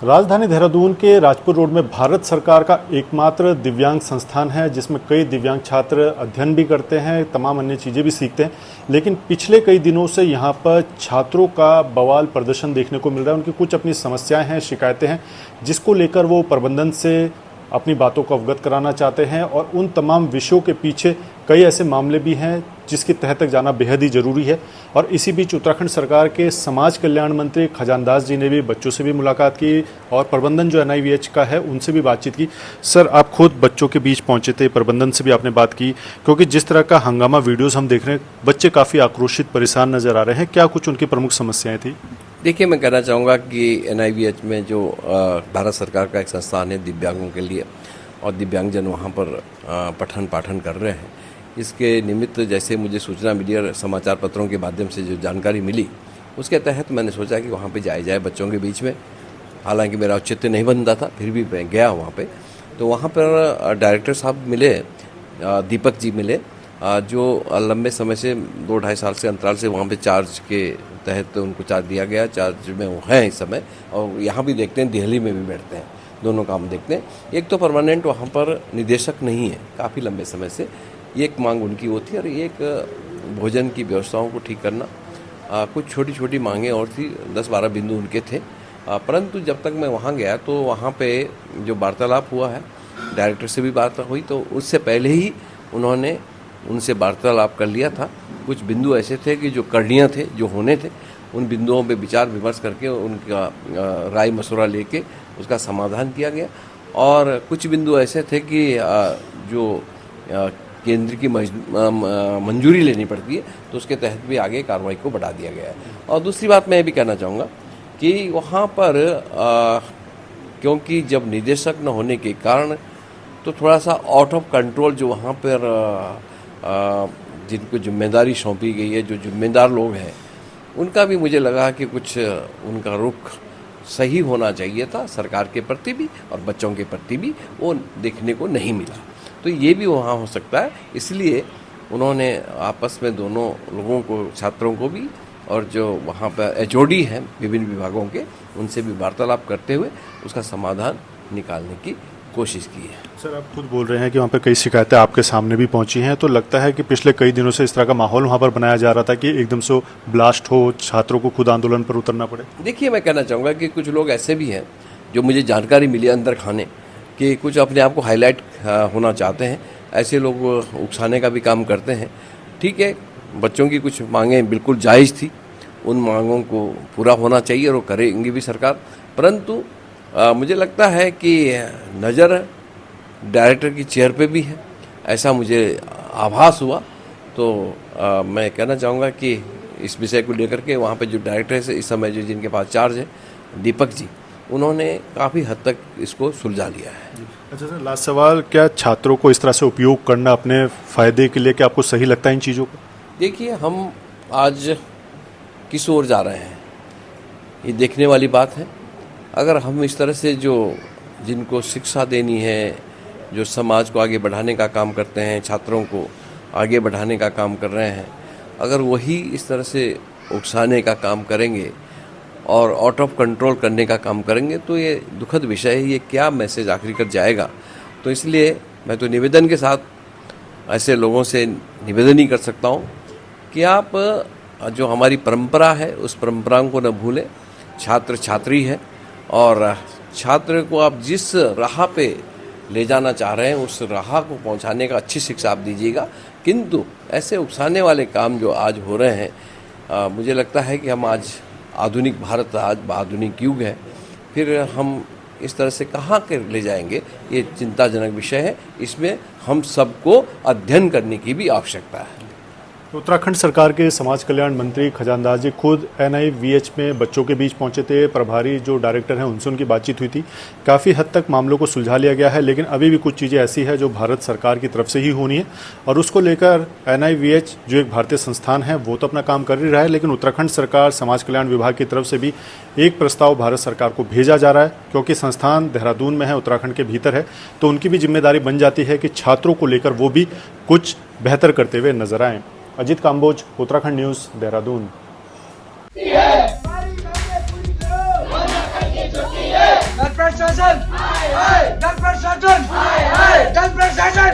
राजधानी देहरादून के राजपुर रोड में भारत सरकार का एकमात्र दिव्यांग संस्थान है, जिसमें कई दिव्यांग छात्र अध्ययन भी करते हैं, तमाम अन्य चीज़ें भी सीखते हैं। लेकिन पिछले कई दिनों से यहाँ पर छात्रों का बवाल प्रदर्शन देखने को मिल रहा है। उनकी कुछ अपनी समस्याएं हैं, शिकायतें हैं, जिसको लेकर वो प्रबंधन से अपनी बातों को अवगत कराना चाहते हैं। और उन तमाम विषयों के पीछे कई ऐसे मामले भी हैं जिसकी तह तक जाना बेहद ही ज़रूरी है। और इसी बीच उत्तराखंड सरकार के समाज कल्याण मंत्री खजानदास जी ने भी बच्चों से भी मुलाकात की और प्रबंधन जो NIVH का है उनसे भी बातचीत की। सर, आप खुद बच्चों के बीच पहुंचे थे, प्रबंधन से भी आपने बात की, क्योंकि जिस तरह का हंगामा वीडियोज़ हम देख रहे हैं, बच्चे काफ़ी आक्रोशित, परेशान नज़र आ रहे हैं। क्या कुछ उनकी प्रमुख समस्याएँ थी? देखिए, मैं कहना चाहूँगा कि NIVH में जो भारत सरकार का एक संस्थान है दिव्यांगों के लिए, और दिव्यांगजन वहाँ पर पठन पाठन कर रहे हैं, इसके निमित्त जैसे मुझे सूचना मिली और समाचार पत्रों के माध्यम से जो जानकारी मिली, उसके तहत मैंने सोचा कि वहाँ पे जाया जाए बच्चों के बीच में। हालांकि मेरा औचित्य नहीं बनता था, फिर भी मैं गया वहाँ पे। तो वहाँ पर डायरेक्टर साहब मिले, दीपक जी मिले, जो लंबे समय से 2-2.5 साल से अंतराल से वहाँ पे चार्ज के तहत उनको चार्ज दिया गया, चार्ज में वो हैं इस समय। और यहाँ भी देखते हैं, दिल्ली में भी बैठते हैं, दोनों काम देखते हैं। एक तो परमानेंट वहाँ पर निदेशक नहीं है काफ़ी लंबे समय से, एक मांग उनकी वो थी, और एक भोजन की व्यवस्थाओं को ठीक करना। कुछ छोटी छोटी मांगें और थी, 10-12 बिंदु उनके थे। परंतु जब तक मैं वहाँ गया तो वहाँ पे जो वार्तालाप हुआ है, डायरेक्टर से भी बात हुई, तो उससे पहले ही उन्होंने उनसे वार्तालाप कर लिया था। कुछ बिंदु ऐसे थे कि जो करणीय थे, जो होने थे, उन बिंदुओं पे विचार विमर्श करके उनका राय मशवरा लेके उसका समाधान किया गया। और कुछ बिंदु ऐसे थे कि जो केंद्र की मंजूरी लेनी पड़ती है, तो उसके तहत भी आगे कार्रवाई को बढ़ा दिया गया है। और दूसरी बात मैं ये भी कहना चाहूँगा कि वहाँ पर क्योंकि जब निदेशक न होने के कारण तो थोड़ा सा आउट ऑफ कंट्रोल जो वहाँ पर जिनको जिम्मेदारी सौंपी गई है, जो जिम्मेदार लोग हैं, उनका भी मुझे लगा कि कुछ उनका रुख सही होना चाहिए था, सरकार के प्रति भी और बच्चों के प्रति भी, वो देखने को नहीं मिला। तो ये भी वहाँ हो सकता है, इसलिए उन्होंने आपस में दोनों लोगों को, छात्रों को भी और जो वहाँ पर HOD हैं विभिन्न विभागों के, उनसे भी वार्तालाप करते हुए उसका समाधान निकालने की कोशिश की है। सर, आप खुद बोल रहे हैं कि वहाँ पर कई शिकायतें आपके सामने भी पहुँची हैं, तो लगता है कि पिछले कई दिनों से इस तरह का माहौल वहाँ पर बनाया जा रहा था कि एकदम से ब्लास्ट हो, छात्रों को खुद आंदोलन पर उतरना पड़े? देखिए, मैं कहना चाहूँगा कि कुछ लोग ऐसे भी हैं जो मुझे जानकारी मिली अंदर खाने कि कुछ अपने आप को हाईलाइट होना चाहते हैं, ऐसे लोग उकसाने का भी काम करते हैं। ठीक है, बच्चों की कुछ मांगें बिल्कुल जायज़ थी, उन मांगों को पूरा होना चाहिए और वो करेंगी भी सरकार। परंतु मुझे लगता है कि नज़र डायरेक्टर की चेयर पे भी है, ऐसा मुझे आभास हुआ। तो मैं कहना चाहूँगा कि इस विषय को लेकर के वहाँ पे जो डायरेक्टर है इस समय, जो जिनके पास चार्ज है, दीपक जी, उन्होंने काफ़ी हद तक इसको सुलझा लिया है। अच्छा सर, लास्ट सवाल, क्या छात्रों को इस तरह से उपयोग करना अपने फ़ायदे के लिए, क्या आपको सही लगता है इन चीज़ों को? देखिए, हम आज किस ओर जा रहे हैं, ये देखने वाली बात है। अगर हम इस तरह से जो जिनको शिक्षा देनी है, जो समाज को आगे बढ़ाने का काम करते हैं, छात्रों को आगे बढ़ाने का काम कर रहे हैं, अगर वही इस तरह से उकसाने का काम करेंगे और आउट ऑफ कंट्रोल करने का काम करेंगे, तो ये दुखद विषय है। ये क्या मैसेज आखिर कर जाएगा? तो इसलिए मैं तो निवेदन के साथ ऐसे लोगों से निवेदन ही कर सकता हूँ कि आप जो हमारी परंपरा है, उस परंपरा को न भूलें। छात्र छात्री है, और छात्र को आप जिस राह पे ले जाना चाह रहे हैं, उस राह को पहुंचाने का अच्छी शिक्षा आप दीजिएगा। किंतु ऐसे उकसाने वाले काम जो आज हो रहे हैं, मुझे लगता है कि हम आज आधुनिक भारत, आज आधुनिक युग है, फिर हम इस तरह से कहाँ के ले जाएंगे, ये चिंताजनक विषय है। इसमें हम सबको अध्ययन करने की भी आवश्यकता है। उत्तराखंड सरकार के समाज कल्याण मंत्री खजानदास जी खुद NIVH में बच्चों के बीच पहुंचे थे। प्रभारी जो डायरेक्टर हैं उनसे उनकी बातचीत हुई थी। काफ़ी हद तक मामलों को सुलझा लिया गया है, लेकिन अभी भी कुछ चीज़ें ऐसी है जो भारत सरकार की तरफ से ही होनी है और उसको लेकर NIVH जो एक भारतीय संस्थान है वो तो अपना काम कर ही रहा है, लेकिन उत्तराखंड सरकार समाज कल्याण विभाग की तरफ से भी एक प्रस्ताव भारत सरकार को भेजा जा रहा है। क्योंकि संस्थान देहरादून में है, उत्तराखंड के भीतर है, तो उनकी भी जिम्मेदारी बन जाती है कि छात्रों को लेकर वो भी कुछ बेहतर करते हुए नजर आएं। अजीत काम्बोज, उत्तराखंड न्यूज़, देहरादून। प्रशासन, प्रशासन, प्रशासन।